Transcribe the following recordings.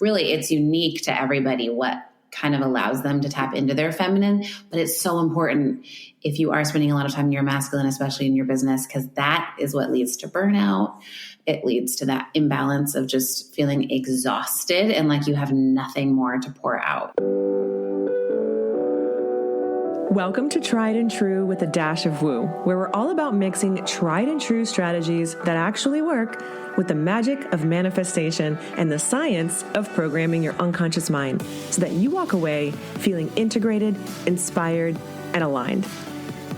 really it's unique to everybody what kind of allows them to tap into their feminine. But it's so important if you are spending a lot of time in your masculine, especially in your business, because that is what leads to burnout. It leads to that imbalance of just feeling exhausted and like you have nothing more to pour out. Welcome to Tried and True with a Dash of Woo, where we're all about mixing tried and true strategies that actually work with the magic of manifestation and the science of programming your unconscious mind so that you walk away feeling integrated, inspired, and aligned.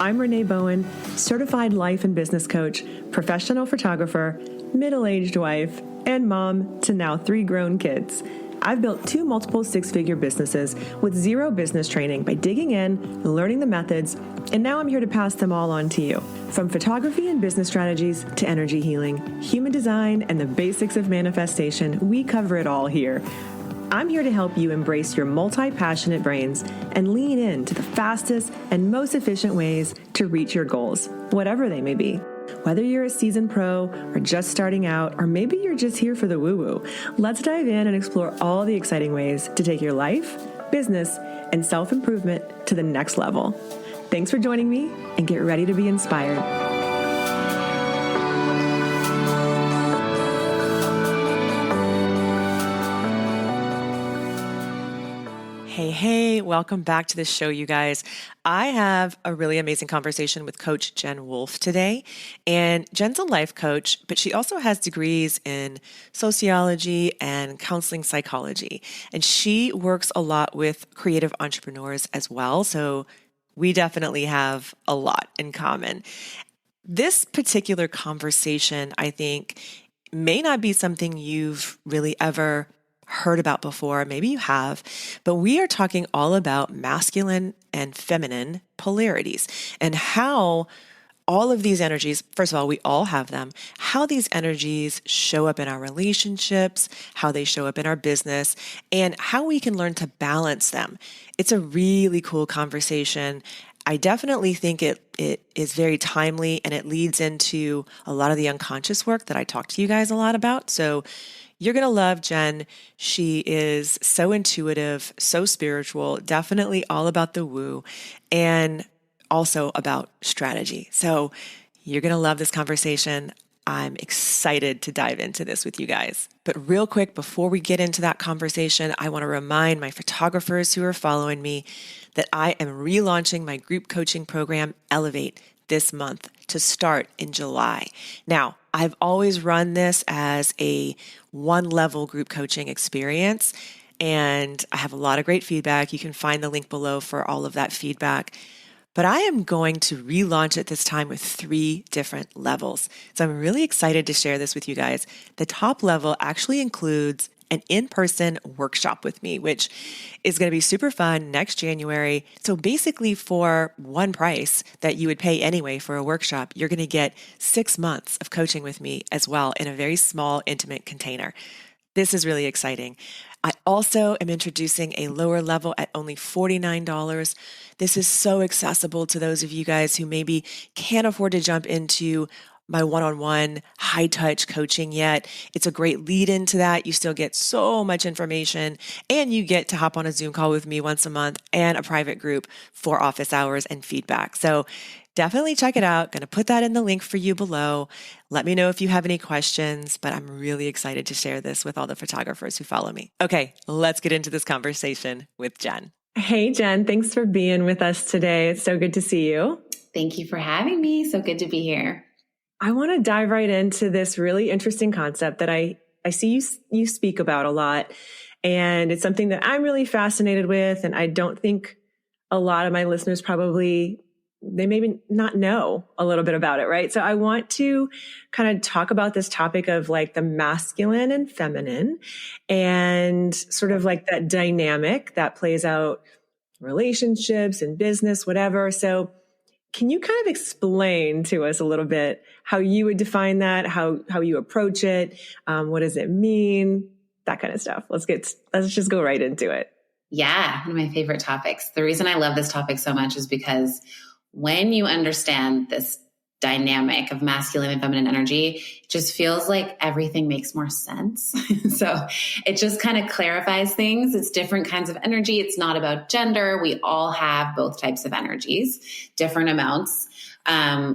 I'm Renee Bowen, certified life and business coach, professional photographer, middle-aged wife, and mom to now 3 grown kids. I've built 2 multiple 6-figure businesses with 0 business training by digging in, learning the methods, and now I'm here to pass them all on to you. From photography and business strategies to energy healing, human design, and the basics of manifestation, we cover it all here. I'm here to help you embrace your multi-passionate brains and lean into the fastest and most efficient ways to reach your goals, whatever they may be. Whether you're a seasoned pro or just starting out, or maybe you're just here for the woo-woo, let's dive in and explore all the exciting ways to take your life, business, and self-improvement to the next level. Thanks for joining me, and get ready to be inspired. Hey, welcome back to the show, you guys. I have a really amazing conversation with Coach Jenn Wolfe today. And Jenn's a life coach, but she also has degrees in sociology and counseling psychology. And she works a lot with creative entrepreneurs as well. So we definitely have a lot in common. This particular conversation, I think, may not be something you've really ever heard about before. Maybe you have, but we are talking all about masculine and feminine polarities and how all of these energies, first of all, we all have them, how these energies show up in our relationships, how they show up in our business, and how we can learn to balance them. It's a really cool conversation. I definitely think it is very timely, and it leads into a lot of the unconscious work that I talk to you guys a lot about. So you're going to love Jenn. She is so intuitive, so spiritual, definitely all about the woo, and also about strategy. So you're going to love this conversation. I'm excited to dive into this with you guys. But real quick, before we get into that conversation, I want to remind my photographers who are following me that I am relaunching my group coaching program, Elevate, this month to start in July. Now, I've always run this as a 1-level group coaching experience, and I have a lot of great feedback. You can find the link below for all of that feedback. But I am going to relaunch it this time with 3 different levels. So I'm really excited to share this with you guys. The top level actually includes an in-person workshop with me, which is going to be super fun next January. So basically for one price that you would pay anyway for a workshop, you're going to get 6 months of coaching with me as well in a very small, intimate container. This is really exciting. I also am introducing a lower level at only $49. This is so accessible to those of you guys who maybe can't afford to jump into my one-on-one high-touch coaching yet. It's a great lead into that. You still get so much information, and you get to hop on a Zoom call with me once a month and a private group for office hours and feedback. So definitely check it out. Going to put that in the link for you below. Let me know if you have any questions, but I'm really excited to share this with all the photographers who follow me. Okay, let's get into this conversation with Jenn. Hey, Jenn, thanks for being with us today. It's so good to see you. Thank you for having me. So good to be here. I want to dive right into this really interesting concept that I see you speak about a lot. And it's something that I'm really fascinated with. And I don't think a lot of my listeners they maybe not know a little bit about it, right? So I want to kind of talk about this topic of like the masculine and feminine and sort of like that dynamic that plays out relationships and business, whatever. So can you kind of explain to us a little bit how you would define that, how you approach it? What does it mean? That kind of stuff. Let's just go right into it. Yeah. One of my favorite topics. The reason I love this topic so much is because when you understand this dynamic of masculine and feminine energy, it just feels like everything makes more sense. So it just kind of clarifies things. It's different kinds of energy. It's not about gender. We all have both types of energies, different amounts.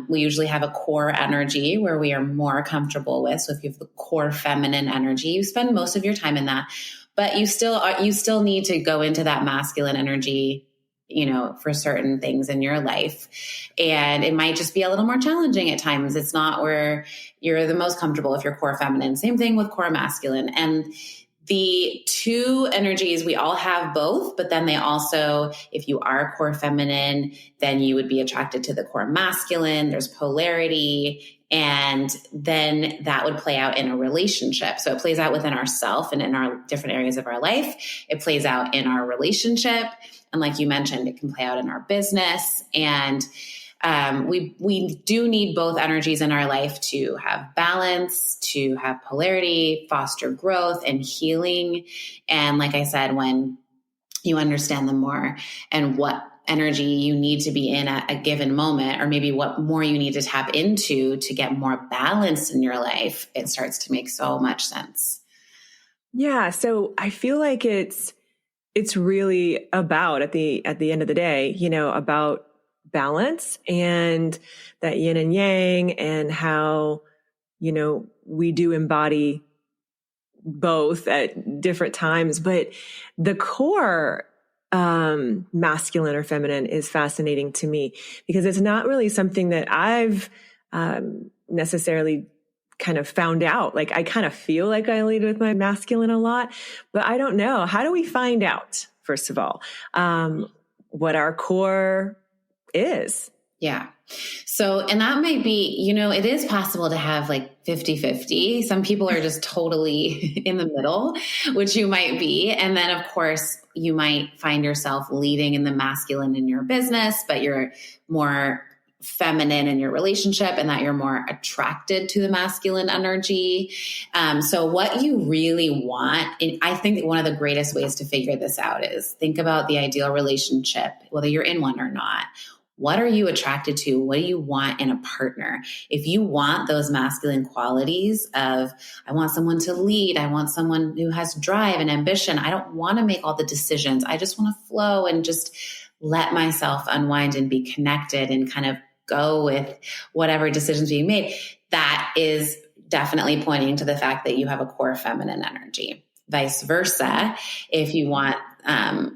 We usually have a core energy where we are more comfortable with. So if you have the core feminine energy, you spend most of your time in that, but you still need to go into that masculine energy, for certain things in your life. And it might just be a little more challenging at times. It's not where you're the most comfortable if you're core feminine. Same thing with core masculine. And the two energies, we all have both, but then they also, if you are core feminine, then you would be attracted to the core masculine. There's polarity. And then that would play out in a relationship. So it plays out within ourself and in our different areas of our life. It plays out in our relationship. And like you mentioned, it can play out in our business. And we do need both energies in our life to have balance, to have polarity, foster growth and healing. And like I said, when you understand them more and what energy you need to be in at a given moment, or maybe what more you need to tap into to get more balance in your life, it starts to make so much sense. Yeah. So I feel like it's really about at the end of the day, about balance and that yin and yang, and how, we do embody both at different times. But the core masculine or feminine is fascinating to me, because it's not really something that I've necessarily kind of found out. Like, I kind of feel like I lead with my masculine a lot, but I don't know. How do we find out, first of all, what our core is? Yeah. So, and that might be, it is possible to have like 50-50. Some people are just totally in the middle, which you might be. And then of course you might find yourself leading in the masculine in your business, but you're more feminine in your relationship, and that you're more attracted to the masculine energy. So what you really want, and I think one of the greatest ways to figure this out is think about the ideal relationship, whether you're in one or not. What are you attracted to? What do you want in a partner? If you want those masculine qualities of, I want someone to lead, I want someone who has drive and ambition, I don't want to make all the decisions, I just want to flow and just let myself unwind and be connected and kind of go with whatever decisions being made, that is definitely pointing to the fact that you have a core feminine energy. Vice versa, if you want,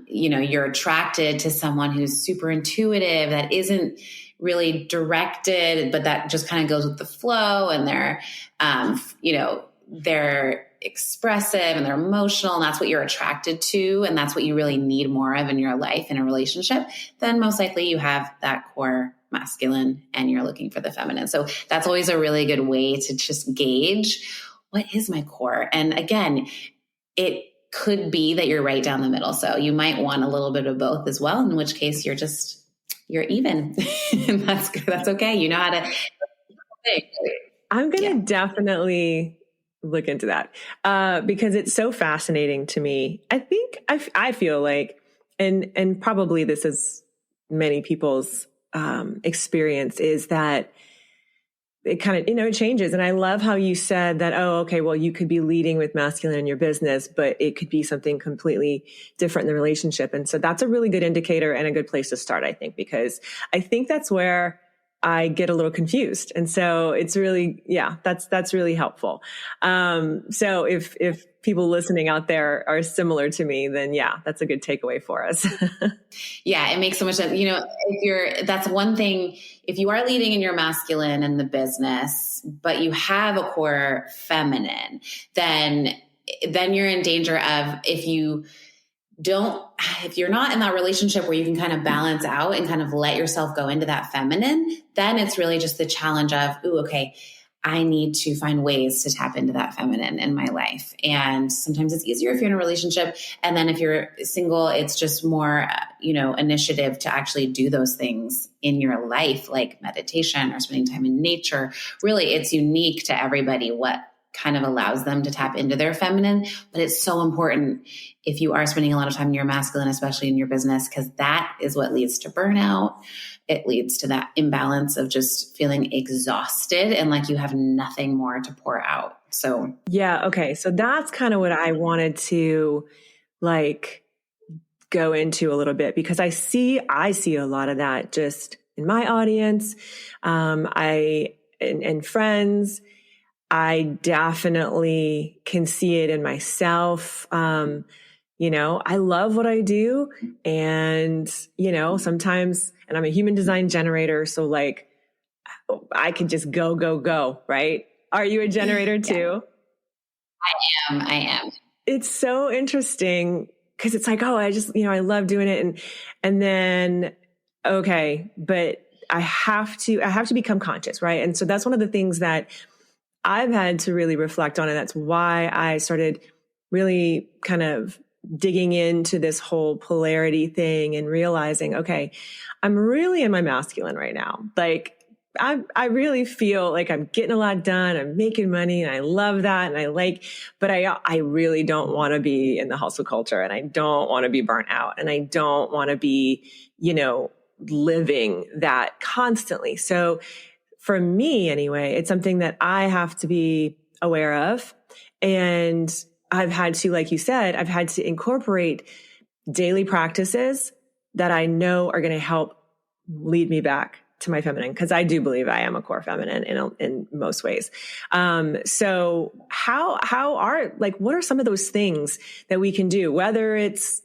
you're attracted to someone who's super intuitive, that isn't really directed, but that just kind of goes with the flow, and they're expressive and they're emotional, and that's what you're attracted to, and that's what you really need more of in your life, in a relationship, then most likely you have that core masculine and you're looking for the feminine. So that's always a really good way to just gauge, what is my core? And again, it could be that you're right down the middle. So you might want a little bit of both as well, in which case you're even. And that's okay. You know how to. I'm going to definitely look into that because it's so fascinating to me. I think I feel like, and probably this is many people's experience, is that it kind of, it changes. And I love how you said that, oh, okay, well, you could be leading with masculine in your business, but it could be something completely different in the relationship. And so that's a really good indicator and a good place to start, I think, because I think that's where I get a little confused. And so it's really, that's really helpful. So if people listening out there are similar to me, then that's a good takeaway for us. Yeah, it makes so much sense. That's one thing, if you are leading in your masculine in the business, but you have a core feminine, then you're in danger of, if you're not in that relationship where you can kind of balance out and kind of let yourself go into that feminine, then it's really just the challenge of, okay, I need to find ways to tap into that feminine in my life. And sometimes it's easier if you're in a relationship. And then if you're single, it's just more, initiative to actually do those things in your life, like meditation or spending time in nature. Really, it's unique to everybody what kind of allows them to tap into their feminine. But it's so important if you are spending a lot of time in your masculine, especially in your business, because that is what leads to burnout. it leads to that imbalance of just feeling exhausted and like you have nothing more to pour out. So yeah. Okay. So that's kind of what I wanted to like go into a little bit, because I see a lot of that just in my audience, and friends. I definitely can see it in myself. I love what I do, and, sometimes, and I'm a human design generator. So like I could just go, right? Are you a generator too? I am. It's so interesting because it's like, oh, I just, I love doing it. And then, okay, but I have to become conscious. Right. And so that's one of the things that I've had to really reflect on. And that's why I started really kind of digging into this whole polarity thing and realizing, okay, I'm really in my masculine right now. Like, I really feel like I'm getting a lot done. I'm making money and I love that. And but I really don't want to be in the hustle culture, and I don't want to be burnt out, and I don't want to be, living that constantly. So for me anyway, it's something that I have to be aware of. And I've had to, like you said, I've had to incorporate daily practices that I know are going to help lead me back to my feminine, because I do believe I am a core feminine in most ways. So what are some of those things that we can do, whether it's,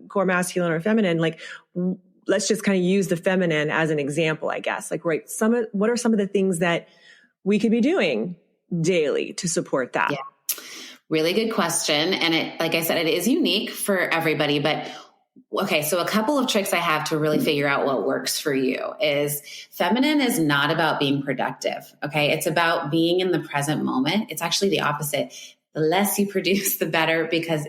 core masculine or feminine? Like, let's just kind of use the feminine as an example, I guess. Like, right, what are some of the things that we could be doing daily to support that? Yeah. Really good question. And it, like I said, it is unique for everybody, but okay. So a couple of tricks I have to really figure out what works for you is feminine is not about being productive. Okay. It's about being in the present moment. It's actually the opposite. The less you produce, the better, because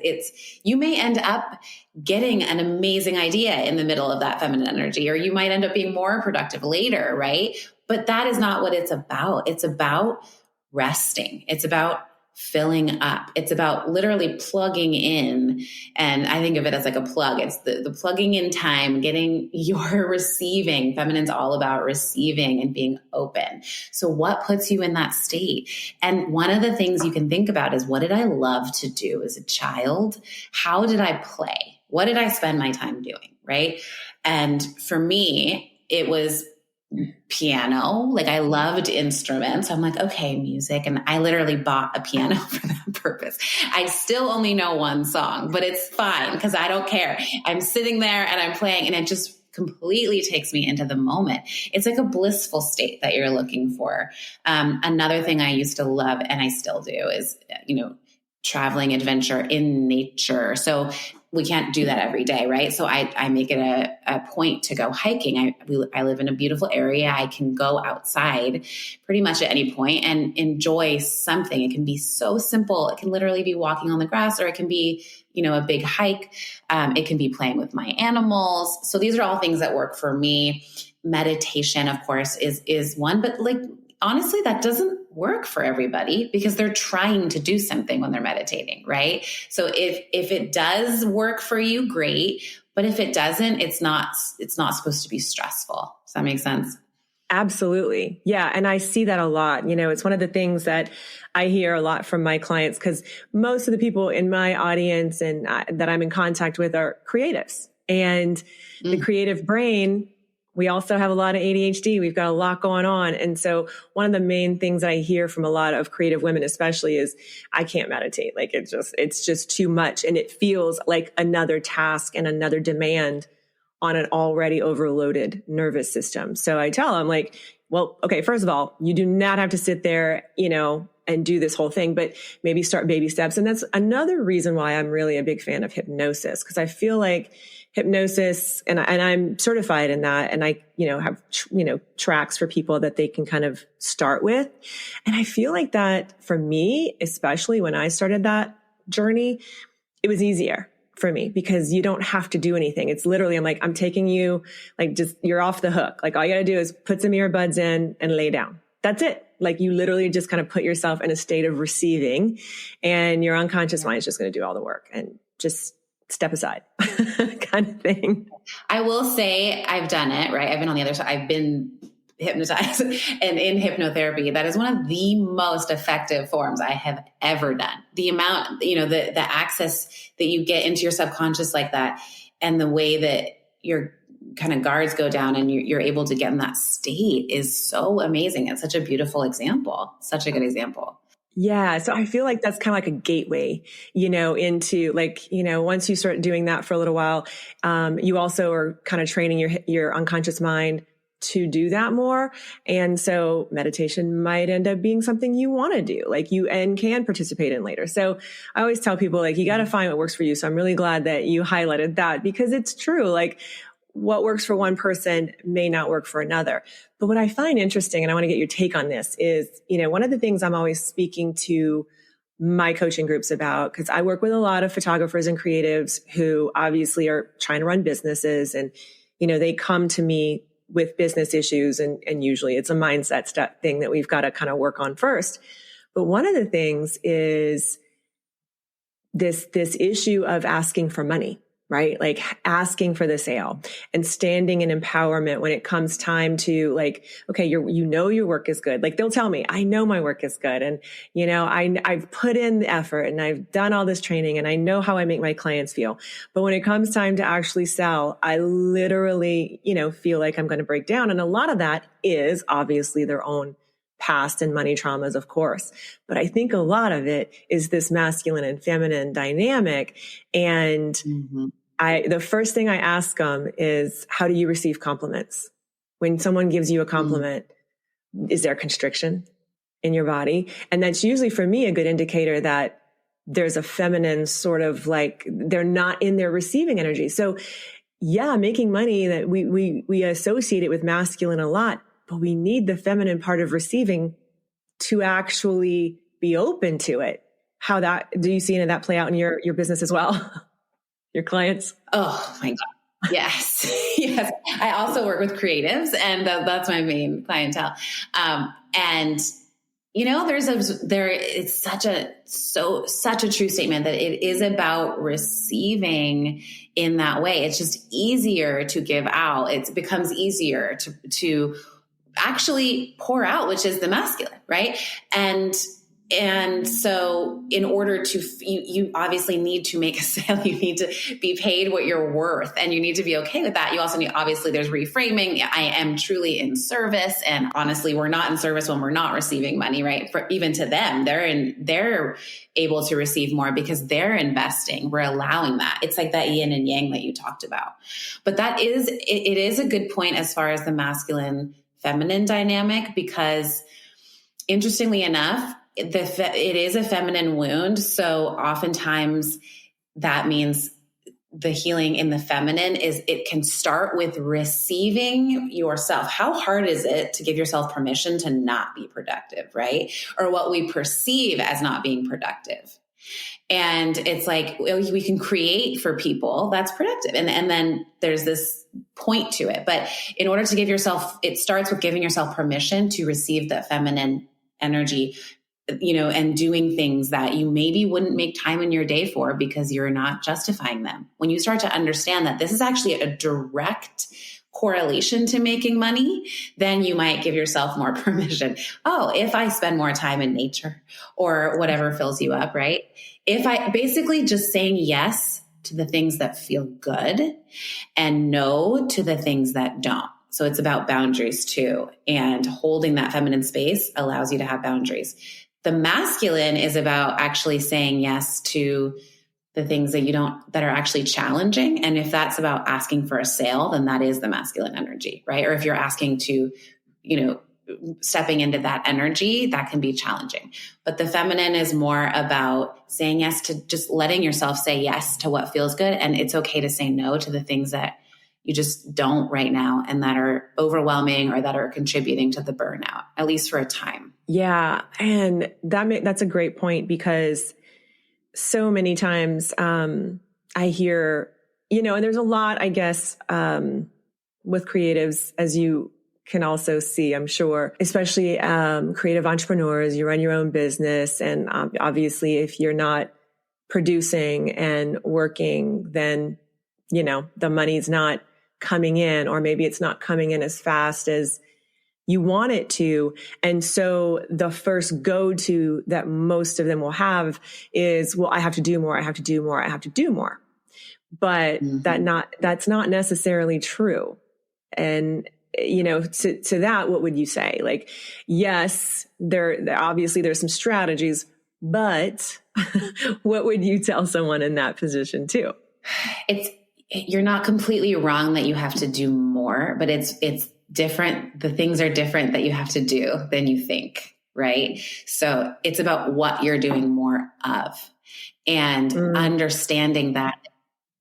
you may end up getting an amazing idea in the middle of that feminine energy, or you might end up being more productive later. Right. But that is not what it's about. It's about resting. It's about filling up. It's about literally plugging in. And I think of it as like a plug. It's the plugging in time, getting your receiving. Feminine's all about receiving and being open. So what puts you in that state? And one of the things you can think about is, what did I love to do as a child? How did I play? What did I spend my time doing? Right. And for me, it was piano. Like, I loved instruments. I'm like, okay, music. And I literally bought a piano for that purpose. I still only know one song, but it's fine because I don't care. I'm sitting there and I'm playing, and it just completely takes me into the moment. It's like a blissful state that you're looking for. Another thing I used to love, and I still do, is, traveling, adventure in nature. So we can't do that every day, right? So I make it a point to go hiking. I live in a beautiful area. I can go outside pretty much at any point and enjoy something. It can be so simple. It can literally be walking on the grass, or it can be, a big hike. It can be playing with my animals. So these are all things that work for me. Meditation, of course, is one, but like, honestly, that doesn't work for everybody because they're trying to do something when they're meditating, right? So if it does work for you, great. But if it doesn't, it's not supposed to be stressful. Does that make sense? Absolutely. Yeah. And I see that a lot. It's one of the things that I hear a lot from my clients, because most of the people in my audience and that I'm in contact with are creatives. And the creative brain, we also have a lot of ADHD. We've got a lot going on. And so one of the main things I hear from a lot of creative women, especially, is I can't meditate. Like, it's just too much. And it feels like another task and another demand on an already overloaded nervous system. So I tell them, like, well, okay, first of all, you do not have to sit there, and do this whole thing, but maybe start baby steps. And that's another reason why I'm really a big fan of hypnosis, because I feel like hypnosis, and I'm certified in that, and I, have, tracks for people that they can kind of start with. And I feel like that for me, especially when I started that journey, it was easier for me because you don't have to do anything. It's literally, I'm taking you, like, just, you're off the hook. Like, all you got to do is put some earbuds in and lay down. That's it. Like, you literally just kind of put yourself in a state of receiving, and your unconscious mind is just going to do all the work and just step aside. kind of thing. I will say I've done it, right? I've been on the other side. I've been hypnotized and in hypnotherapy. That is one of the most effective forms I have ever done. The amount, the access that you get into your subconscious like that, and the way that your kind of guards go down and you're able to get in that state is so amazing. It's such a beautiful example, such a good example. Yeah. So I feel like that's kind of like a gateway, into once you start doing that for a little while, you also are kind of training your unconscious mind to do that more. And so meditation might end up being something you want to do, and can participate in later. So I always tell people, you got to find what works for you. So I'm really glad that you highlighted that, because it's true. What works for one person may not work for another. But what I find interesting, and I want to get your take on this, is, one of the things I'm always speaking to my coaching groups about, because I work with a lot of photographers and creatives who obviously are trying to run businesses, and, they come to me with business issues, and usually it's a mindset thing that we've got to kind of work on first. But one of the things is this issue of asking for money, right? Asking for the sale and standing in empowerment when it comes time to okay, your work is good. They'll tell me, I know my work is good. And, I've put in the effort and I've done all this training and I know how I make my clients feel. But when it comes time to actually sell, I literally, feel like I'm going to break down. And a lot of that is obviously their own past and money traumas, of course. But I think a lot of it is this masculine and feminine dynamic. And the first thing I ask them is, how do you receive compliments? When someone gives you a compliment, is there constriction in your body? And that's usually, for me, a good indicator that there's a feminine sort of they're not in their receiving energy. So yeah, making money, that we associate it with masculine a lot, but we need the feminine part of receiving to actually be open to it. Do you see any of that play out in your business as well? Your clients? Oh my God. Yes. Yes. I also work with creatives, and that's my main clientele. And it's such a true statement that it is about receiving in that way. It's just easier to give out. It becomes easier to actually pour out, which is the masculine, right? And so in order to, you obviously need to make a sale, you need to be paid what you're worth, and you need to be okay with that. You also need, obviously there's reframing. I am truly in service. And honestly, we're not in service when we're not receiving money, right? Even to them, they're able to receive more because they're investing. We're allowing that. It's like that yin and yang that you talked about. But it is a good point as far as the masculine feminine dynamic, because interestingly enough, it is a feminine wound. So oftentimes that means the healing in the feminine it can start with receiving yourself. How hard is it to give yourself permission to not be productive, right? Or what we perceive as not being productive. And it's we can create for people that's productive. And then there's this point to it. But in order to it starts with giving yourself permission to receive the feminine energy, and doing things that you maybe wouldn't make time in your day for because you're not justifying them. When you start to understand that this is actually a direct correlation to making money, then you might give yourself more permission. Oh, if I spend more time in nature or whatever fills you up, right? If I basically just saying yes to the things that feel good and no to the things that don't. So it's about boundaries too. And holding that feminine space allows you to have boundaries. The masculine is about actually saying yes to the things that are actually challenging. And if that's about asking for a sale, then that is the masculine energy, right? Or if you're asking to, stepping into that energy, that can be challenging. But the feminine is more about saying yes to just letting yourself say yes to what feels good. And it's okay to say no to the things that you just don't right now and that are overwhelming or that are contributing to the burnout, at least for a time. Yeah. And that's a great point, because so many times I hear, and there's a lot, I guess, with creatives, as you can also see, I'm sure, especially creative entrepreneurs, you run your own business. And obviously, if you're not producing and working, then the money's not coming in, or maybe it's not coming in as fast as you want it to. And so the first go-to that most of them will have is, well, I have to do more. I have to do more. I have to do more. But that's not necessarily true. And, to that, what would you say? Like, yes, obviously there's some strategies, but what would you tell someone in that position too? You're not completely wrong that you have to do more, but it's different. The things are different that you have to do than you think, right? So it's about what you're doing more of, and understanding that.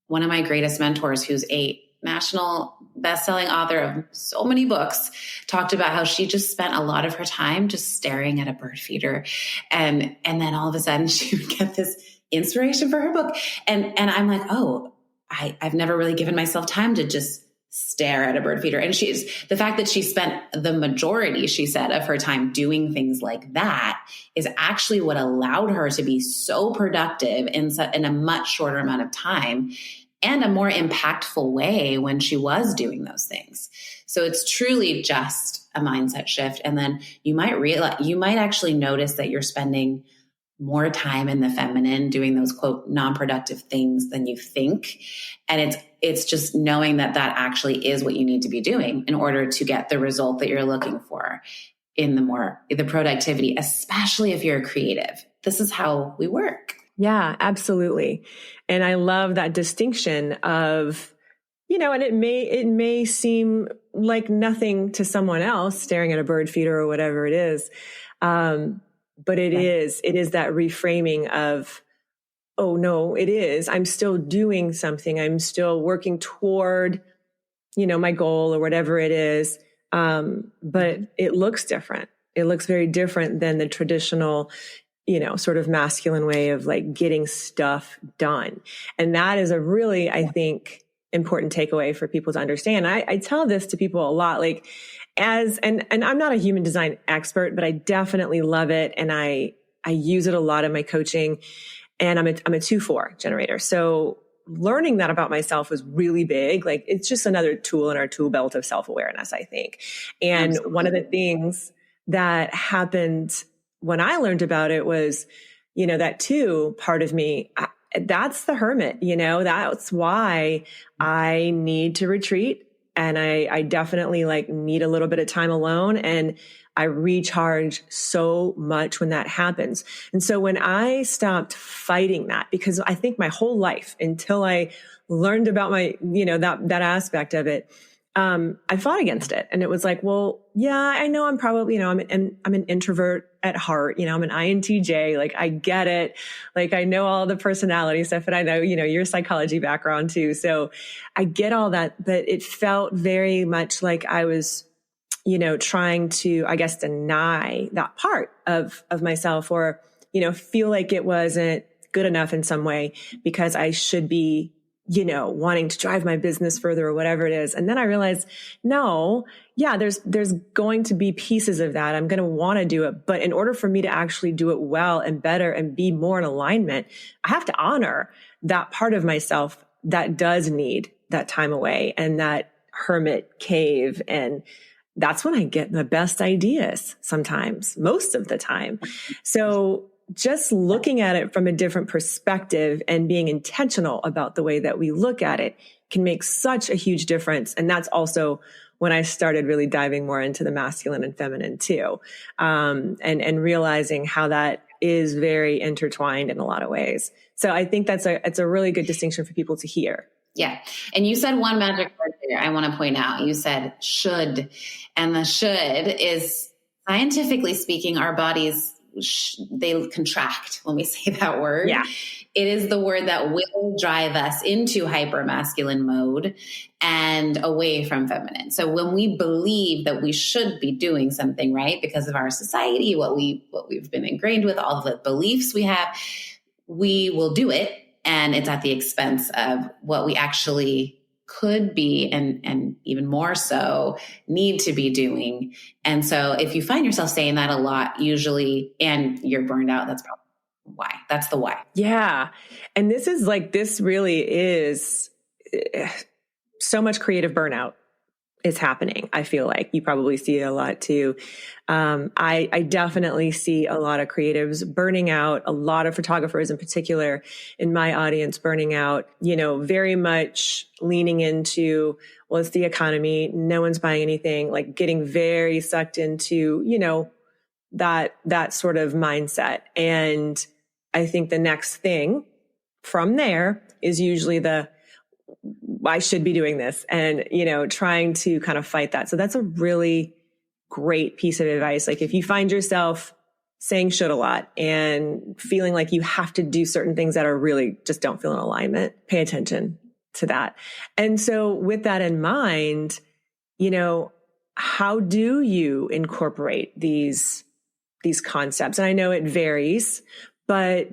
One of my greatest mentors, who's a national best-selling author of so many books, talked about how she just spent a lot of her time just staring at a bird feeder. And then all of a sudden she would get this inspiration for her book. And I'm like, oh, I've never really given myself time to just stare at a bird feeder. And the fact that she spent the majority, she said, of her time doing things like that is actually what allowed her to be so productive in a much shorter amount of time, and a more impactful way when she was doing those things. So it's truly just a mindset shift. And then you might actually notice that you're spending more time in the feminine doing those, quote, non-productive things than you think. And it's just knowing that actually is what you need to be doing in order to get the result that you're looking for in the productivity, especially if you're a creative. This is how we work. Yeah, absolutely. And I love that distinction of, and it may seem like nothing to someone else staring at a bird feeder or whatever it is. But it is that reframing of, oh no, it is. I'm still doing something. I'm still working toward, my goal or whatever it is. But it looks different. It looks very different than the traditional, sort of masculine way of like getting stuff done. And that is a really, I think, important takeaway for people to understand. I tell this to people a lot, like and I'm not a human design expert, but I definitely love it. And I use it a lot in my coaching, and I'm a 2/4 generator. So learning that about myself was really big. Like, it's just another tool in our tool belt of self-awareness, I think. And Absolutely. One of the things that happened when I learned about it was, that too, part of me, that's the hermit, that's why I need to retreat. And I definitely need a little bit of time alone. And I recharge so much when that happens. And so when I stopped fighting that, because I think my whole life until I learned about my, that aspect of it, I fought against it. And it was like, well, yeah, I know I'm probably, I'm an introvert at heart, I'm an INTJ, like I get it. Like I know all the personality stuff, and I know, your psychology background too. So I get all that, but it felt very much like I was, trying to, I guess, deny that part of myself, or, feel like it wasn't good enough in some way because I should be, wanting to drive my business further or whatever it is. And then I realized, no, yeah, there's going to be pieces of that. I'm going to want to do it. But in order for me to actually do it well and better and be more in alignment, I have to honor that part of myself that does need that time away and that hermit cave. And that's when I get the best ideas sometimes, most of the time. So just looking at it from a different perspective and being intentional about the way that we look at it can make such a huge difference. And that's also when I started really diving more into the masculine and feminine too. And realizing how that is very intertwined in a lot of ways. So I think it's a really good distinction for people to hear. Yeah. And you said one magic word there I want to point out. You said should. And the should is, scientifically speaking, our bodies, they contract when we say that word. Yeah. It is the word that will drive us into hypermasculine mode and away from feminine. So when we believe that we should be doing something, right, because of our society, what we've been ingrained with, all of the beliefs we have, we will do it. And it's at the expense of what we actually could be, and even more so need to be doing. And so if you find yourself saying that a lot, usually, and you're burned out, that's probably why. That's the why. Yeah. And this really is so much creative burnout is happening. I feel like you probably see it a lot too. I definitely see a lot of creatives burning out, a lot of photographers in particular in my audience burning out, very much leaning into, well, it's the economy. No one's buying anything, like getting very sucked into, that sort of mindset. And I think the next thing from there is usually I should be doing this and, trying to kind of fight that. So that's a really great piece of advice. Like if you find yourself saying should a lot and feeling like you have to do certain things that are really just don't feel in alignment, pay attention to that. And so with that in mind, how do you incorporate these concepts? And I know it varies, but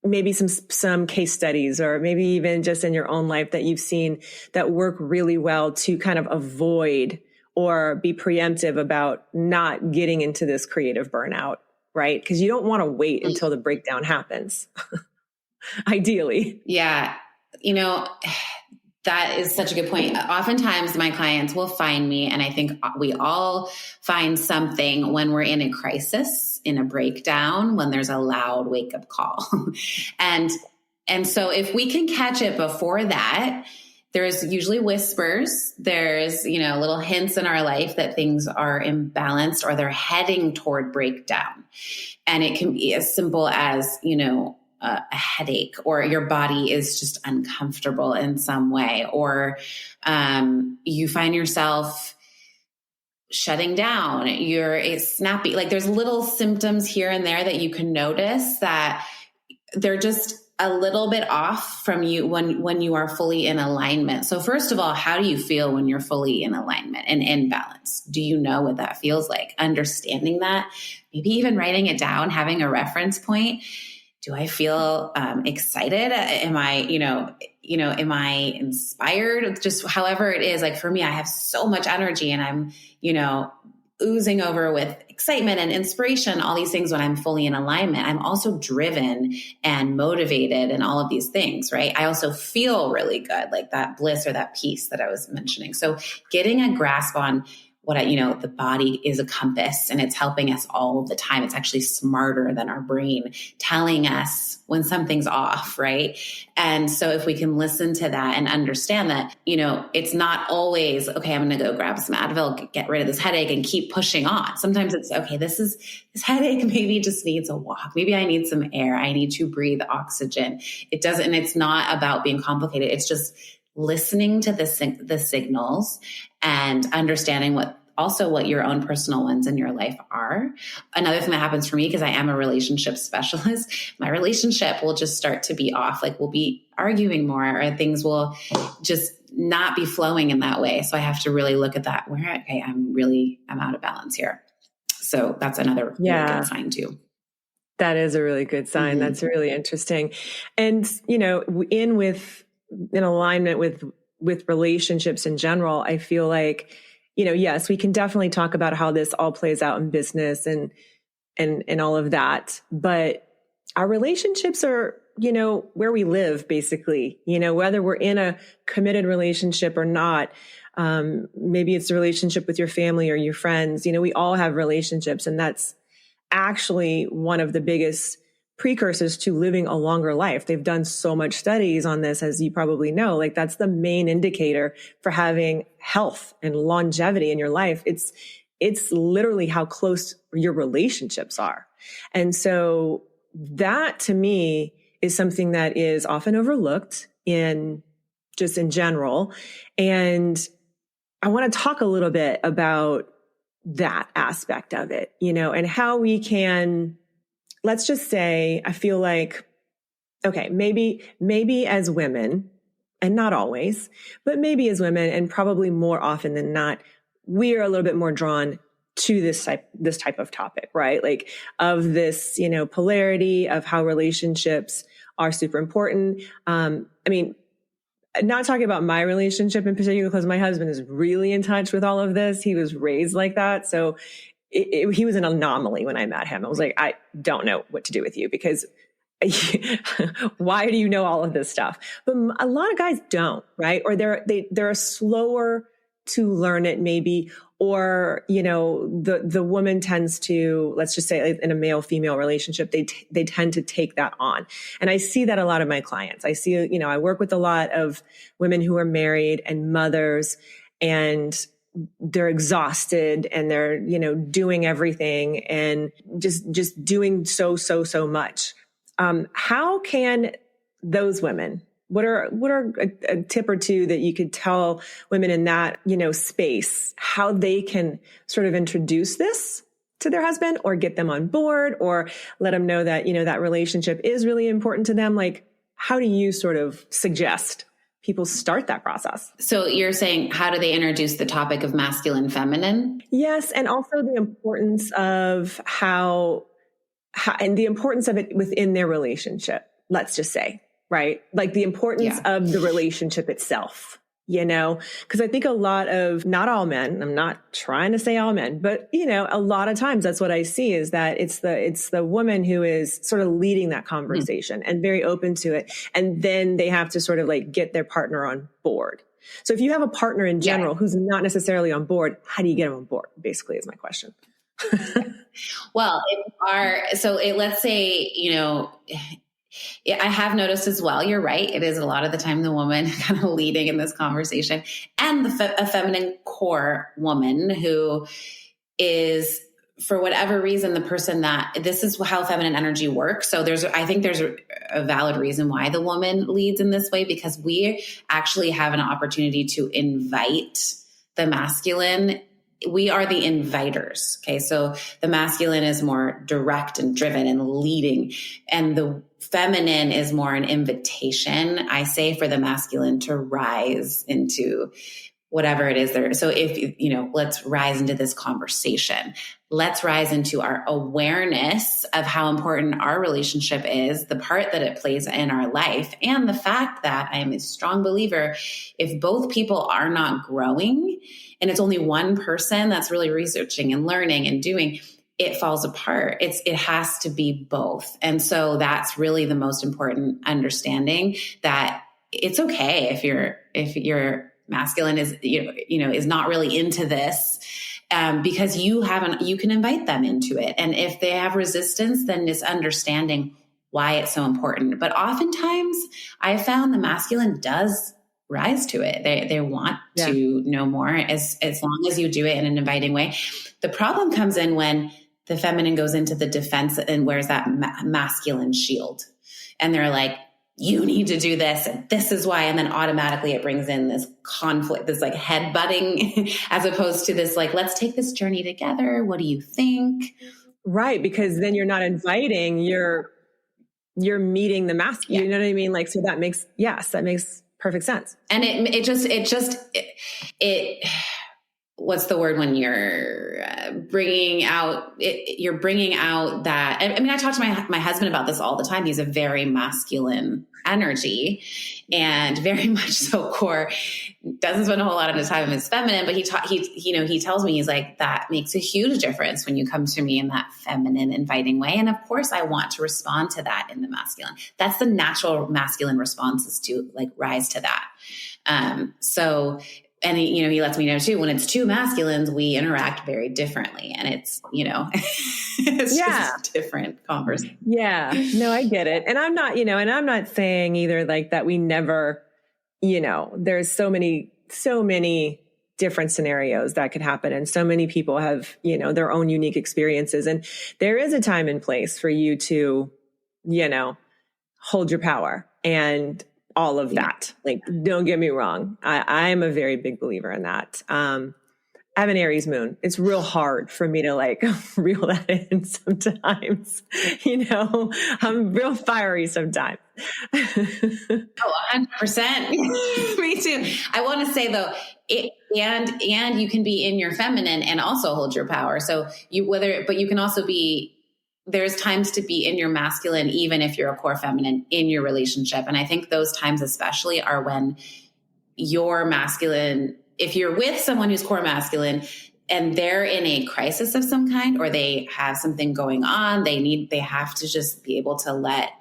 maybe some case studies, or maybe even just in your own life that you've seen that work really well to kind of avoid or be preemptive about not getting into this creative burnout, right? Because you don't want to wait until the breakdown happens, ideally. Yeah. That is such a good point. Oftentimes my clients will find me, and I think we all find something when we're in a crisis, in a breakdown, when there's a loud wake up call. and so if we can catch it before that, there's usually whispers, there's, little hints in our life that things are imbalanced or they're heading toward breakdown. And it can be as simple as, a headache, or your body is just uncomfortable in some way, or you find yourself shutting down, you're snappy. Like there's little symptoms here and there that you can notice that they're just a little bit off from you when you are fully in alignment. So first of all, how do you feel when you're fully in alignment and in balance? Do you know what that feels like? Understanding that, maybe even writing it down, having a reference point. Do I feel excited? Am I, am I inspired? Just however it is, like for me, I have so much energy and I'm, oozing over with excitement and inspiration, all these things when I'm fully in alignment. I'm also driven and motivated and all of these things, right? I also feel really good, like that bliss or that peace that I was mentioning. So getting a grasp on what the body is a compass and it's helping us all the time. It's actually smarter than our brain telling us when something's off, right? And so if we can listen to that and understand that, it's not always, okay, I'm going to go grab some Advil, get rid of this headache and keep pushing on. Sometimes it's, okay, this headache maybe just needs a walk. Maybe I need some air. I need to breathe oxygen. And it's not about being complicated. It's just listening to the signals and understanding what your own personal ones in your life are. Another thing that happens for me, because I am a relationship specialist, my relationship will just start to be off. Like we'll be arguing more, or things will just not be flowing in that way. So I have to really look at that where, okay, I'm out of balance here. So that's another really good sign too. That is a really good sign. Mm-hmm. That's really interesting. And, in alignment with relationships in general, I feel like, yes, we can definitely talk about how this all plays out in business and all of that. But our relationships are, where we live, basically, whether we're in a committed relationship or not. Maybe it's a relationship with your family or your friends. We all have relationships, and that's actually one of the biggest precursors to living a longer life. They've done so much studies on this, as you probably know, like that's the main indicator for having health and longevity in your life. It's literally how close your relationships are. And so that to me is something that is often overlooked in general. And I want to talk a little bit about that aspect of it, and how we can, let's just say, I feel like, okay, maybe as women, and not always, but maybe as women, and probably more often than not, we are a little bit more drawn to this type of topic, right? Like of this, polarity of how relationships are super important. Not talking about my relationship in particular, because my husband is really in touch with all of this. He was raised like that. So he was an anomaly when I met him. I was like, I don't know what to do with you, because why do you know all of this stuff? But a lot of guys don't, right? Or they're slower to learn it maybe, or, the woman tends to, let's just say in a male female relationship, they tend to take that on. And I see that a lot of my clients. I see, I work with a lot of women who are married and mothers, and they're exhausted, and they're, doing everything and just doing so much. How can those women, what are a tip or two that you could tell women in that, space, how they can sort of introduce this to their husband, or get them on board, or let them know that, that relationship is really important to them? Like, how do you sort of suggest people start that process? So you're saying, how do they introduce the topic of masculine, feminine? Yes. And also the importance of how and the importance of it within their relationship, let's just say, right? Like the importance of the relationship itself, because I think not all men, I'm not trying to say all men, but a lot of times that's what I see, is that it's the woman who is sort of leading that conversation and very open to it. And then they have to sort of like get their partner on board. So if you have a partner in general who's not necessarily on board, how do you get them on board? Basically is my question. Well, let's say, I have noticed as well, you're right. It is a lot of the time the woman kind of leading in this conversation, and a feminine core woman who is, for whatever reason, the person that this is how feminine energy works. So I think there's a valid reason why the woman leads in this way, because we actually have an opportunity to invite the masculine. We are the inviters. Okay. So the masculine is more direct and driven and leading, and the feminine is more an invitation, I say, for the masculine to rise into whatever it is there. So if, let's rise into this conversation. Let's rise into our awareness of how important our relationship is, the part that it plays in our life, and the fact that I am a strong believer, if both people are not growing and it's only one person that's really researching and learning and doing, it falls apart. It has to be both. And so that's really the most important understanding, that it's okay if your masculine is, is not really into this, because you can invite them into it. And if they have resistance, then it's understanding why it's so important. But oftentimes I found the masculine does rise to it. They want to know more, as long as you do it in an inviting way. The problem comes in when the feminine goes into the defense and wears that masculine shield. And they're like, you need to do this, and this is why. And then automatically it brings in this conflict, this like headbutting, as opposed to this, like, let's take this journey together. What do you think? Right. Because then you're not inviting, you're meeting the masculine. You know what I mean? Like, so that makes perfect sense. And it what's the word when you're bringing out it, you're bringing out that, I mean, I talk to my husband about this all the time. He's a very masculine energy and very much so core, doesn't spend a whole lot of his time in his feminine, but he tells me, he's like, that makes a huge difference when you come to me in that feminine, inviting way. And of course I want to respond to that in the masculine. That's the natural masculine response, is to like rise to that. And he lets me know too, when it's two masculines, we interact very differently, and it's, it's just a different conversation. Yeah, no, I get it. And I'm not saying either like that we never, there's so many different scenarios that could happen. And so many people have, their own unique experiences. And there is a time and place for you to, hold your power and all of that. Like, don't get me wrong. I'm a very big believer in that. I have an Aries moon. It's real hard for me to like reel that in sometimes, I'm real fiery sometimes. 100%. Me too. I want to say though, and you can be in your feminine and also hold your power. So but you can also there's times to be in your masculine, even if you're a core feminine in your relationship. And I think those times especially are when your masculine, if you're with someone who's core masculine and they're in a crisis of some kind, or they have something going on, they have to just be able to let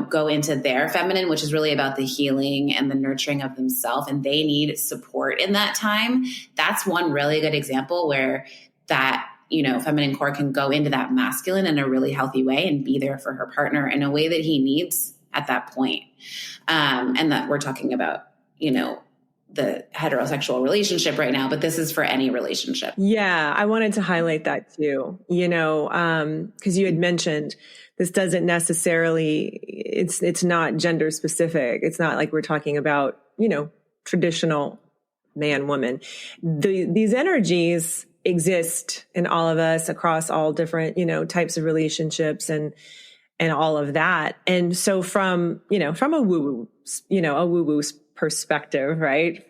go into their feminine, which is really about the healing and the nurturing of themselves, and they need support in that time. That's one really good example where that, feminine core can go into that masculine in a really healthy way and be there for her partner in a way that he needs at that point. And that we're talking about, the heterosexual relationship right now, but this is for any relationship. Yeah, I wanted to highlight that too, because you had mentioned this doesn't necessarily, it's not gender specific. It's not like we're talking about, traditional man, woman. These energies exist in all of us across all different, types of relationships and all of that. And so from a woo-woo perspective, right?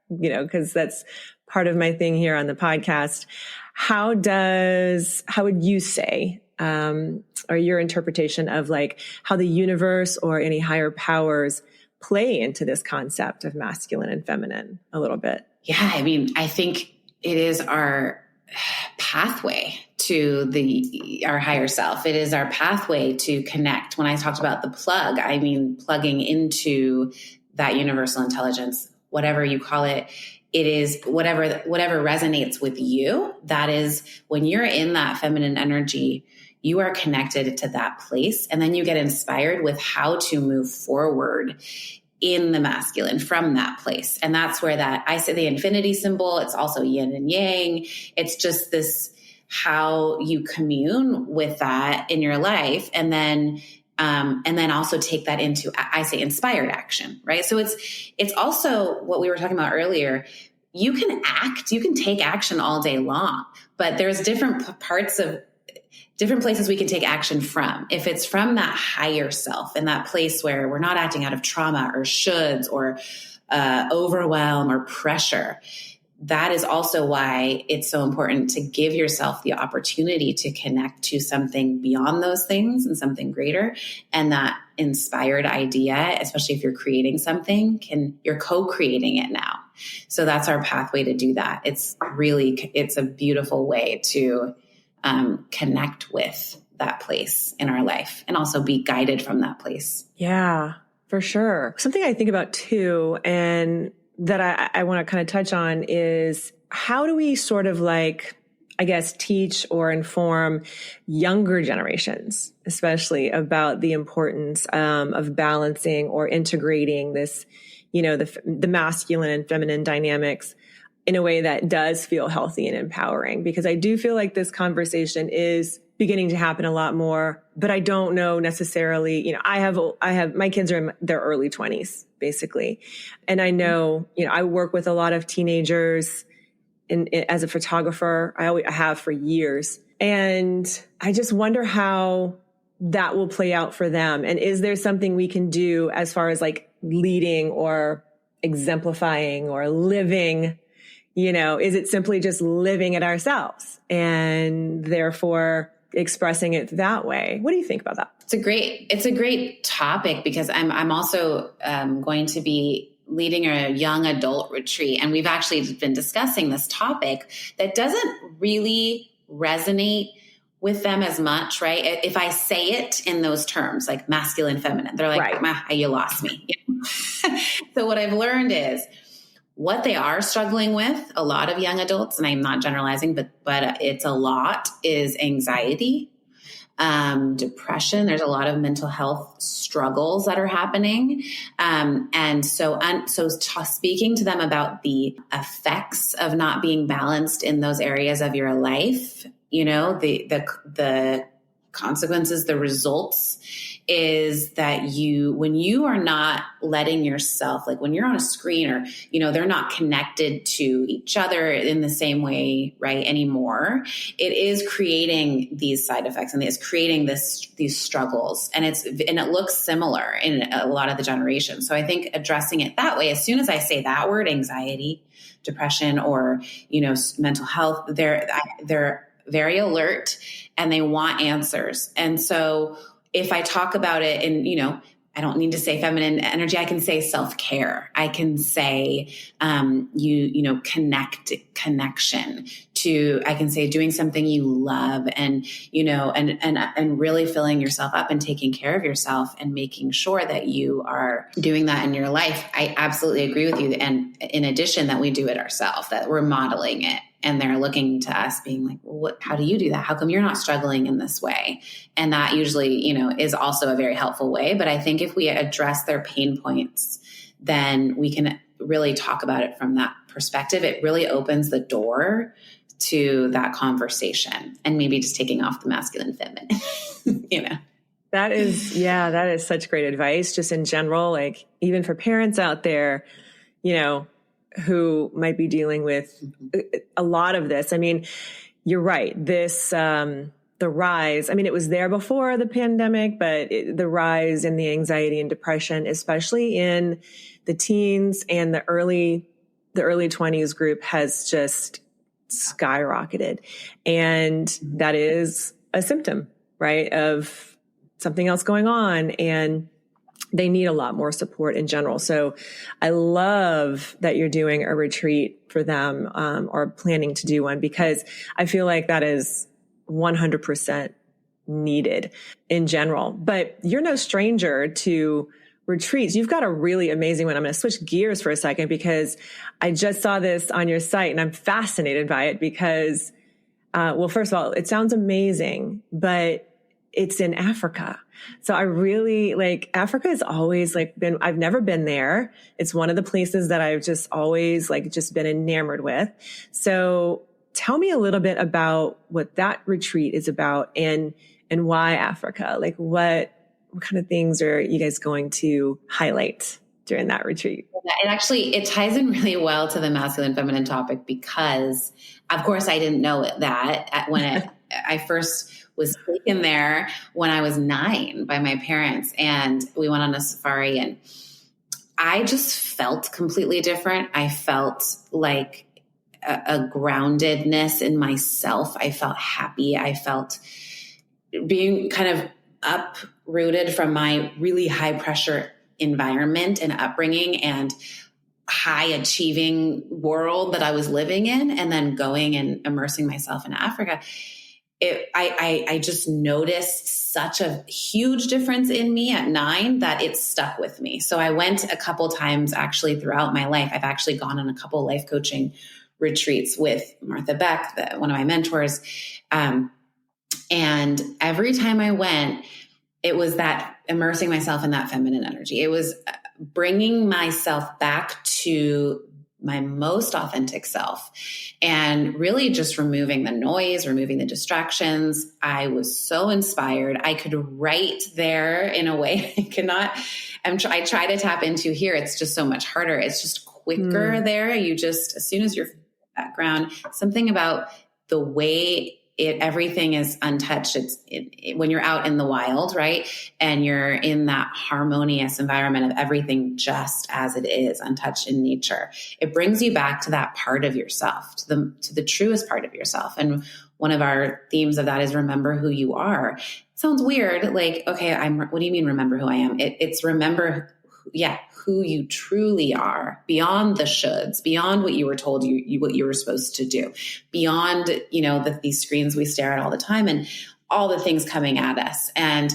Because that's part of my thing here on the podcast. How would you say, or your interpretation of like how the universe or any higher powers play into this concept of masculine and feminine a little bit? Yeah. I mean, I think it is our pathway to our higher self. It is our pathway to connect. When I talked about the plug, I mean, plugging into that universal intelligence, whatever you call it. It is whatever resonates with you. That is when you're in that feminine energy, you are connected to that place. And then you get inspired with how to move forward in the masculine from that place. And that's where I say the infinity symbol, it's also yin and yang. It's just this, how you commune with that in your life. And then also take that into, I say, inspired action, right? So it's also what we were talking about earlier. You can take action all day long, but there's different places we can take action from. If it's from that higher self and that place where we're not acting out of trauma or shoulds or overwhelm or pressure, that is also why it's so important to give yourself the opportunity to connect to something beyond those things and something greater. And that inspired idea, especially if you're creating something, you're co-creating it now. So that's our pathway to do that. It's a beautiful way to connect with that place in our life and also be guided from that place. Yeah, for sure. Something I think about too, and that I want to kind of touch on is how do we sort of teach or inform younger generations, especially about the importance of balancing or integrating this, the masculine and feminine dynamics in a way that does feel healthy and empowering. Because I do feel like this conversation is beginning to happen a lot more, but I don't know necessarily, I have, my kids are in their early 20s, basically. And I know, I work with a lot of teenagers as a photographer. I have for years. And I just wonder how that will play out for them. And is there something we can do as far as like leading or exemplifying or living? Is it simply just living it ourselves and therefore expressing it that way? What do you think about that? It's a great topic because I'm also going to be leading a young adult retreat. And we've actually been discussing this topic that doesn't really resonate with them as much, right? If I say it in those terms, like masculine, feminine, they're like, right. You lost me. So what I've learned is what they are struggling with, a lot of young adults, and I'm not generalizing, but it's a lot, is anxiety, depression. There's a lot of mental health struggles that are happening. And so speaking to them about the effects of not being balanced in those areas of your life, the consequences, the results is that when you are not letting yourself, like when you're on a screen or, they're not connected to each other in the same way, right, anymore, it is creating these side effects and it's creating these struggles. And it looks similar in a lot of the generations. So I think addressing it that way, as soon as I say that word, anxiety, depression, or, mental health, they're very alert and they want answers. And so if I talk about it and, I don't need to say feminine energy. I can say self-care. I can say, connection to, I can say doing something you love and, and really filling yourself up and taking care of yourself and making sure that you are doing that in your life. I absolutely agree with you. And in addition, that we do it ourselves, that we're modeling it. And they're looking to us being like, well, how do you do that? How come you're not struggling in this way? And that usually, is also a very helpful way. But I think if we address their pain points, then we can really talk about it from that perspective. It really opens the door to that conversation and maybe just taking off the masculine feminine, That is such great advice just in general, like even for parents out there, who might be dealing with a lot of this. I mean, you're right. This, the rise, I mean, it was there before the pandemic, but the rise in the anxiety and depression, especially in the teens and the early 20s group, has just skyrocketed. And that is a symptom, right, of something else going on. And they need a lot more support in general. So I love that you're doing a retreat for them, or planning to do one, because I feel like that is 100% needed in general. But you're no stranger to retreats. You've got a really amazing one. I'm going to switch gears for a second because I just saw this on your site and I'm fascinated by it because, well, first of all, it sounds amazing, but it's in Africa. So I really Africa has always I've never been there. It's one of the places that I've just always just been enamored with. So tell me a little bit about what that retreat is about and why Africa. What kind of things are you guys going to highlight during that retreat? It ties in really well to the masculine feminine topic because of course I didn't know that when I first was taken there when I was 9 by my parents, and we went on a safari, and I just felt completely different. I felt like a groundedness in myself. I felt happy. I felt being kind of uprooted from my really high pressure environment and upbringing and high achieving world that I was living in, and then going and immersing myself in Africa. I just noticed such a huge difference in me at 9 that it stuck with me. So I went a couple times actually throughout my life. I've actually gone on a couple life coaching retreats with Martha Beck, one of my mentors. And every time I went, it was that immersing myself in that feminine energy. It was bringing myself back to my most authentic self and really just removing the noise, removing the distractions. I was so inspired. I could write there in a way I cannot. I try to tap into here. It's just so much harder. It's just quicker there. You just, as soon as you're background, something about the way everything is untouched. When you're out in the wild, right? And you're in that harmonious environment of everything just as it is, untouched in nature. It brings you back to that part of yourself, to the truest part of yourself. And one of our themes of that is remember who you are. It sounds weird. Okay, what do you mean remember who I am? It's remember who you truly are, beyond the shoulds, beyond what you were told what you were supposed to do, beyond, these screens we stare at all the time and all the things coming at us. And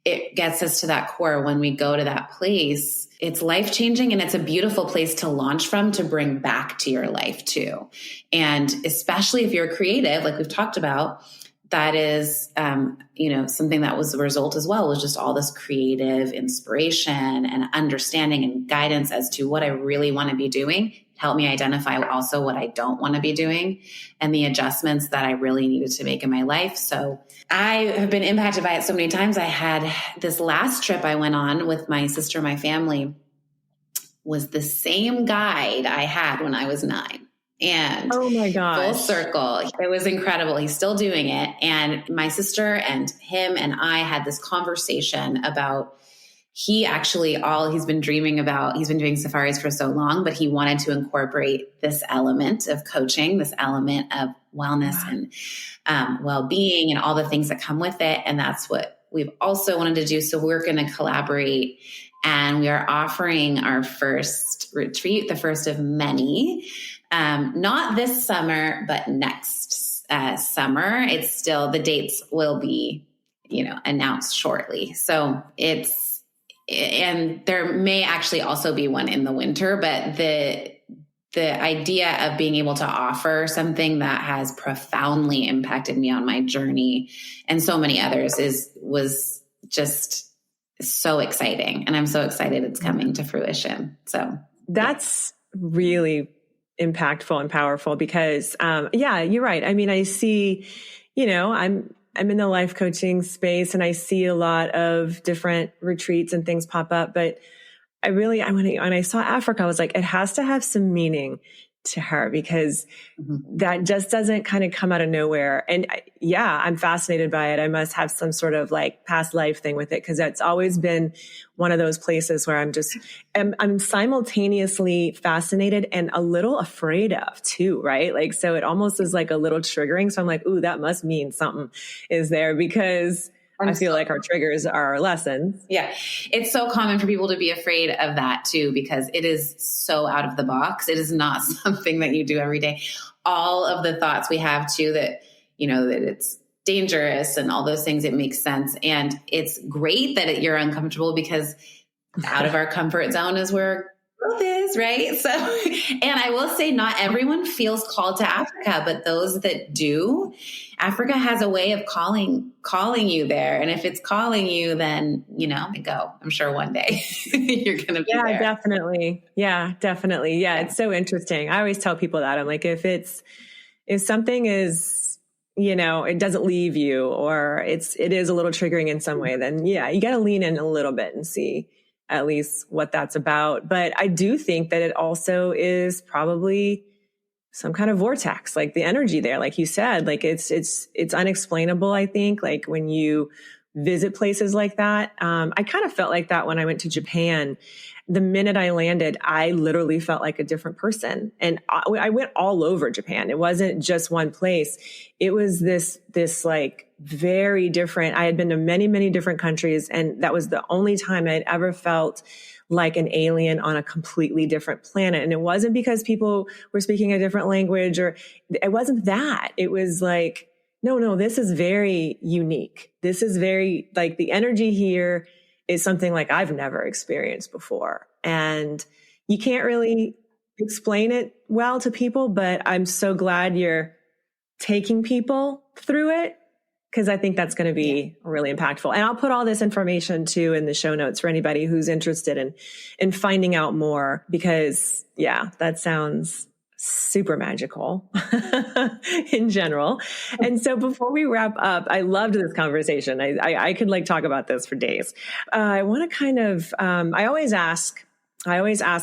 it gets us to that core. When we go to that place, it's life-changing, and it's a beautiful place to launch from, to bring back to your life too. And especially if you're creative, like we've talked about, that is, something that was the result as well, was just all this creative inspiration and understanding and guidance as to what I really want to be doing. Help me identify also what I don't want to be doing and the adjustments that I really needed to make in my life. So I have been impacted by it so many times. I had this last trip I went on with my sister, my family, was the same guide I had when I was 9. And oh my gosh, full circle. It was incredible. He's still doing it. And my sister and him and I had this conversation about, he's been dreaming about, he's been doing safaris for so long, but he wanted to incorporate this element of coaching, this element of wellness and well-being and all the things that come with it. And that's what we've also wanted to do. So we're going to collaborate, and we are offering our first retreat, the first of many, not this summer, but next summer. It's still, the dates will be, announced shortly. So and there may actually also be one in the winter, but the idea of being able to offer something that has profoundly impacted me on my journey and so many others was just so exciting. And I'm so excited it's coming to fruition. So that's really impactful and powerful because, you're right. I mean, I see, I'm in the life coaching space and I see a lot of different retreats and things pop up, but when I saw Africa, I was like, it has to have some meaning to her because that just doesn't kind of come out of nowhere. And I'm fascinated by it. I must have some sort of like past life thing with it because that's always been one of those places where I'm simultaneously fascinated and a little afraid of too, right? Like, so it almost is like a little triggering. So I'm like, ooh, that must mean something is there because I feel like our triggers are our lessons. Yeah. It's so common for people to be afraid of that too, because it is so out of the box. It is not something that you do every day. All of the thoughts we have too, that, that it's dangerous and all those things, it makes sense. And it's great that you're uncomfortable because out of our comfort zone is where growth is, right? So, and I will say not everyone feels called to Africa, but those that do, Africa has a way of calling you there. And if it's calling you, then, go. I'm sure one day you're going to be there. Definitely. Yeah, definitely. Yeah. It's so interesting. I always tell people that I'm like, if something is, it doesn't leave you or it is a little triggering in some way, then you got to lean in a little bit and see at least what that's about. But I do think that it also is probably some kind of vortex, like the energy there, like you said, like it's unexplainable. I think like when you visit places like that, I kind of felt like that when I went to Japan. The minute I landed, I literally felt like a different person. And I went all over Japan. It wasn't just one place. It was this like very different. I had been to many, many different countries. And that was the only time I'd ever felt like an alien on a completely different planet. And it wasn't because people were speaking a different language or it wasn't that. It was like, no, this is very unique. This is very like the energy here is something like I've never experienced before. And you can't really explain it well to people, but I'm so glad you're taking people through it because I think that's going to be really impactful. And I'll put all this information too in the show notes for anybody who's interested in finding out more because that sounds super magical in general. And so before we wrap up, I loved this conversation. I could like talk about this for days. I want to kind of, I always ask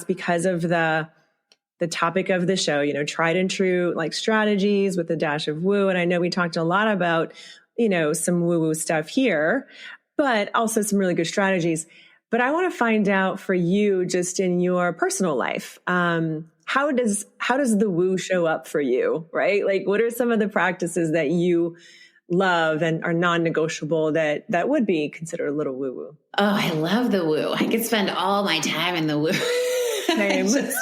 because of the topic of the show, tried and true, like strategies with a dash of woo. And I know we talked a lot about, some woo-woo stuff here, but also some really good strategies. But I want to find out for you just in your personal life, how does the woo show up for you, right? Like, what are some of the practices that you love and are non-negotiable that would be considered a little woo-woo? Oh, I love the woo. I could spend all my time in the woo. I'm in that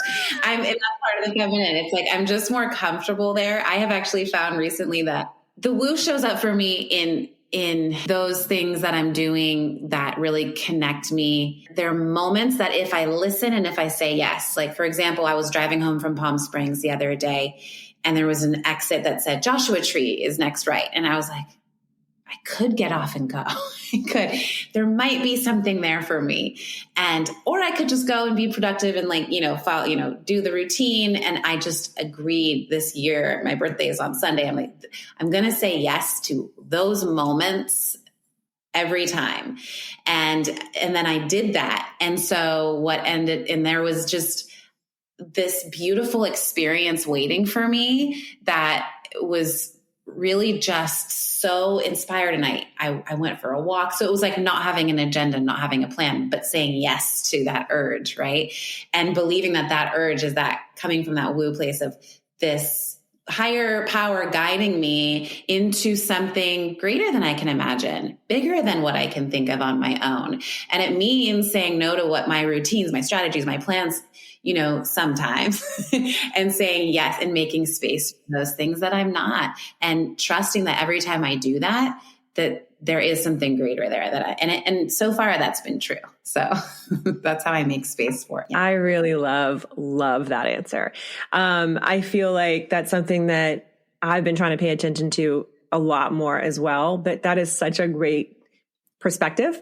part of the feminine. It's like, I'm just more comfortable there. I have actually found recently that the woo shows up for me in those things that I'm doing that really connect me. There are moments that if I listen and if I say yes, like for example, I was driving home from Palm Springs the other day and there was an exit that said Joshua Tree is next right. And I was like, I could get off and go. There might be something there for me. Or I could just go and be productive and follow, do the routine. And I just agreed this year, my birthday is on Sunday. I'm like, I'm going to say yes to those moments every time. And then I did that. And so and there was just this beautiful experience waiting for me that was really just so inspired. And I went for a walk. So it was like not having an agenda, not having a plan, but saying yes to that urge, right? And believing that urge is that coming from that woo place of this higher power guiding me into something greater than I can imagine, bigger than what I can think of on my own. And it means saying no to what my routines, my strategies, my plans, sometimes and saying yes and making space for those things that I'm not, and trusting that every time I do that, that there is something greater there and so far that's been true. So that's how I make space for it. Yeah. I really love that answer. I feel like that's something that I've been trying to pay attention to a lot more as well, but that is such a great perspective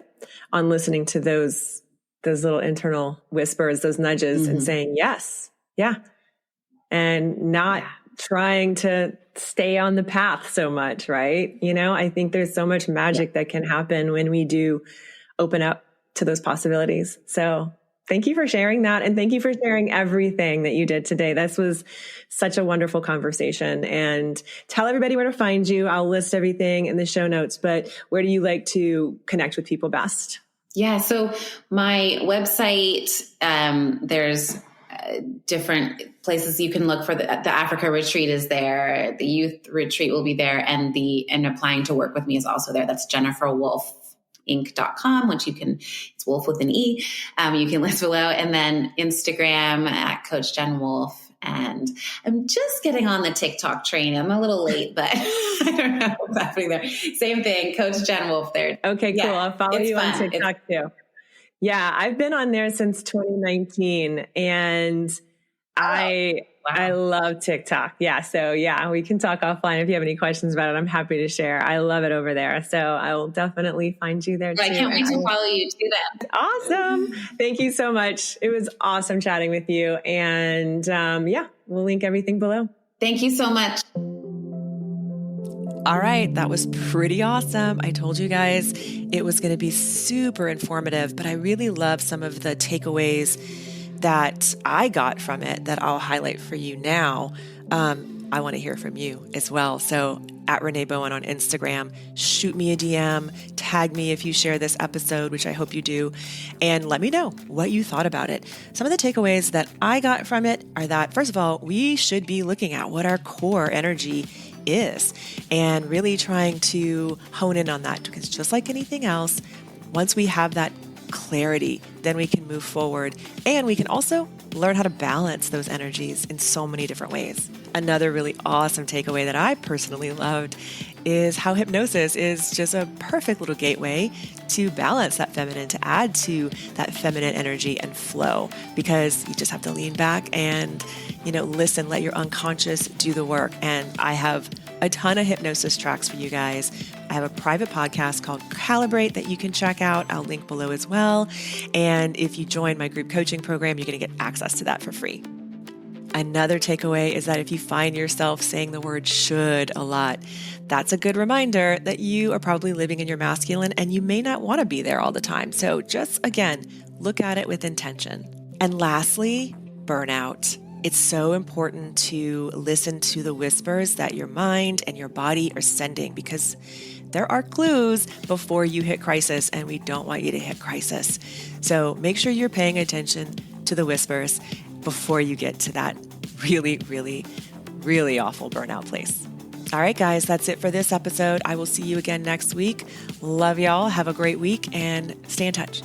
on listening to those little internal whispers, those nudges, and saying yes. Yeah. And not trying to stay on the path so much, right? I think there's so much magic that can happen when we do open up to those possibilities. So thank you for sharing that. And thank you for sharing everything that you did today. This was such a wonderful conversation. And tell everybody where to find you. I'll list everything in the show notes, but where do you like to connect with people best? Yeah. So my website, there's different places you can look for. The Africa retreat is there. The youth retreat will be there. And applying to work with me is also there. That's JenniferWolfeInc.com, which it's Wolf with an E. You can list below. And then Instagram at Coach Jenn Wolfe. And I'm just getting on the TikTok train. I'm a little late, but I don't know what's happening there. Same thing, Coach Jenn Wolfe there. Okay, cool. I'll follow you on TikTok too. Yeah, I've been on there since 2019, and I love TikTok. Yeah, so we can talk offline if you have any questions about it. I'm happy to share. I love it over there, so I will definitely find you there too. I can't wait to follow you too then. Awesome. Thank you so much. It was awesome chatting with you, and we'll link everything below. Thank you so much. All right, that was pretty awesome. I told you guys it was going to be super informative, but I really love some of the takeaways that I got from it that I'll highlight for you now. I want to hear from you as well. So at Renee Bowen on Instagram, shoot me a DM, tag me if you share this episode, which I hope you do, and let me know what you thought about it. Some of the takeaways that I got from it are that, first of all, we should be looking at what our core energy is and really trying to hone in on that, because just like anything else, once we have that clarity, then we can move forward, and we can also learn how to balance those energies in so many different ways. Another really awesome takeaway that I personally loved is how hypnosis is just a perfect little gateway to balance that feminine, to add to that feminine energy and flow, because you just have to lean back and, listen, let your unconscious do the work. And I have a ton of hypnosis tracks for you guys. I have a private podcast called Calibrate that you can check out. I'll link below as well. And if you join my group coaching program, you're going to get access to that for free. Another takeaway is that if you find yourself saying the word should a lot, that's a good reminder that you are probably living in your masculine and you may not want to be there all the time. So just, again, look at it with intention. And lastly, burnout. It's so important to listen to the whispers that your mind and your body are sending, because there are clues before you hit crisis, and we don't want you to hit crisis. So make sure you're paying attention to the whispers before you get to that really, really, really awful burnout place. All right, guys, that's it for this episode. I will see you again next week. Love y'all. Have a great week and stay in touch.